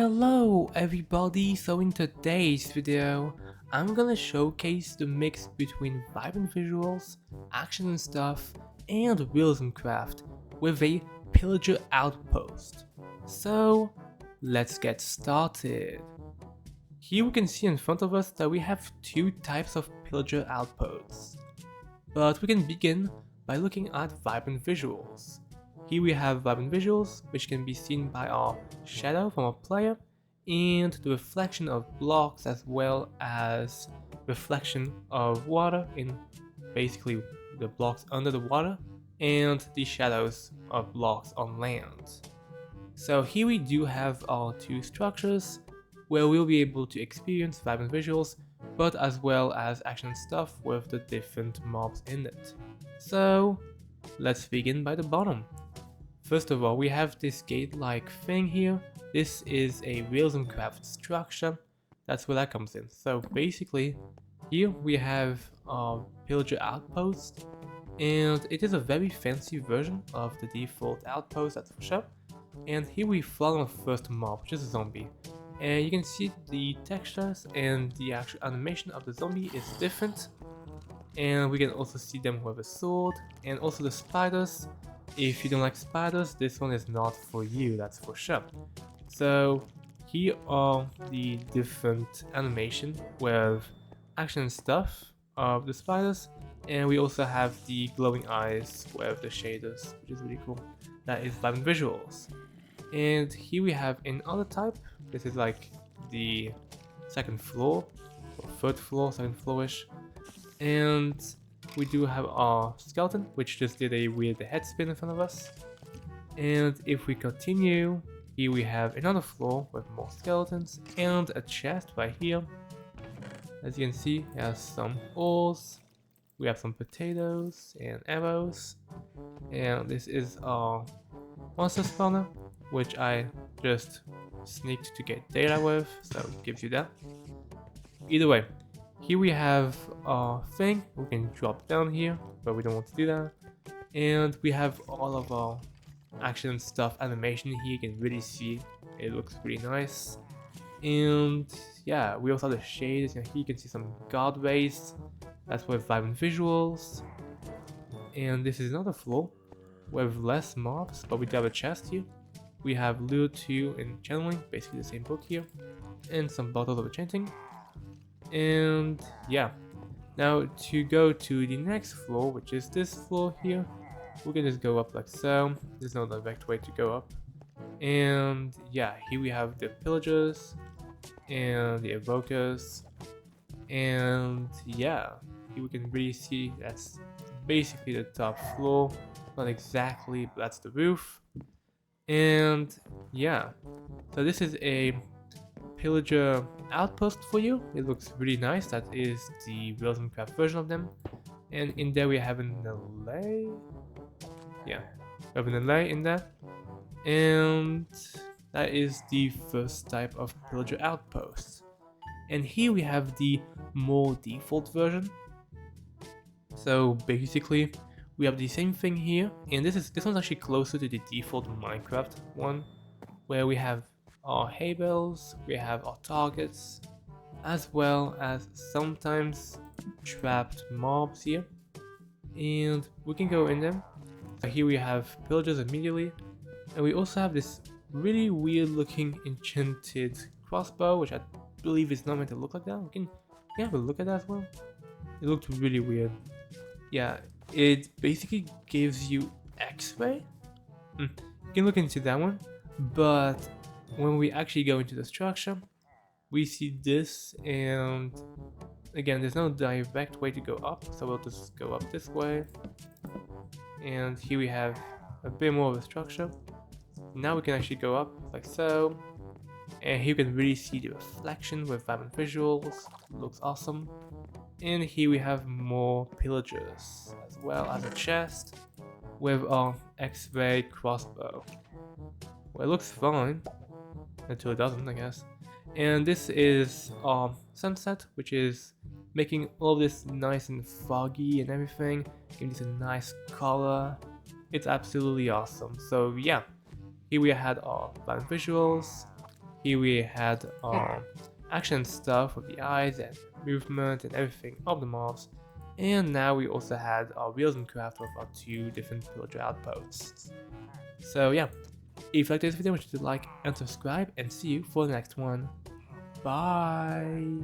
Hello everybody, so in today's video, I'm gonna showcase the mix between vibrant visuals, action and stuff, and RealismCraft with a Pillager Outpost. So, let's get started. Here we can see in front of us that we have two types of Pillager Outposts. But we can begin by looking at vibrant visuals. Here we have vibrant visuals, which can be seen by our shadow from our player, and the reflection of blocks as well as reflection of water in basically the blocks under the water, and the shadows of blocks on land. So here we do have our two structures, where we'll be able to experience vibrant visuals, but as well as action stuff with the different mobs in it. So let's begin by the bottom. First of all, we have this gate-like thing here. This is a RealismCraft structure. That's where that comes in. So basically, here we have our Pillager Outpost, and it is a very fancy version of the default outpost, that's for sure. And here we follow our first mob, which is a zombie. And you can see the textures and the actual animation of the zombie is different. And we can also see them with a sword, and also the spiders. If you don't like spiders, this one is not for you, that's for sure. So here are the different animation with action and stuff of the spiders, and we also have the glowing eyes with the shaders, which is really cool. That is vibrant visuals. And here we have another type. This is like the second floor, or third floor, second floor-ish. And we do have our skeleton, which just did a weird head spin in front of us. And if we continue, here we have another floor with more skeletons and a chest right here. As you can see, it has some ores, we have some potatoes and arrows. And this is our monster spawner, which I just sneaked to get data with, so it gives you that. Either way, here we have our thing. We can drop down here, but we don't want to do that. And we have all of our action and stuff animation here. You can really see it looks pretty nice. And yeah, we also have the shades, and here you can see some guard rays. That's with vibrant visuals. And this is another floor with less mobs, but we do have a chest here. We have loot 2 and channeling, basically the same book here, and some bottles of enchanting. And yeah, now to go to the next floor, which is this floor here, we can just go up like so. There's no direct way to go up. And yeah, here we have the pillagers and the evokers. And yeah, here we can really see that's basically the top floor. Not exactly, but that's the roof. And yeah, so this is a Pillager Outpost for you. It looks really nice. That is the RealismCraft version of them. And in there we have an alley. Yeah, we have an alley in there. And that is the first type of Pillager Outpost. And here we have the more default version. So basically, we have the same thing here, and this one's actually closer to the default Minecraft one, where we have our hay bales, we have our targets, as well as sometimes trapped mobs here, and we can go in them. So here we have pillagers immediately, and we also have this really weird looking enchanted crossbow, which I believe is not meant to look like that. We can have a look at that as well. It looked really weird. Yeah, it basically gives you X-ray. You can look into that one, but when we actually go into the structure, we see this, and again, there's no direct way to go up, so we'll just go up this way. And here we have a bit more of a structure. Now we can actually go up like so, and here you can really see the reflection with vibrant visuals. Looks awesome. And here we have more pillagers, as well as a chest with our X-ray crossbow. Well, it looks fine until it doesn't, I guess. And this is our sunset, which is making all of this nice and foggy and everything, giving this a nice color. It's absolutely awesome. So yeah, here we had our vibrant visuals, Here we had action stuff with the eyes and movement and everything of the mobs. And now we also had our RealismCraft with our 2 different Pillager Outposts. So yeah, if you liked this video, make sure to like and subscribe, and see you for the next one. Bye!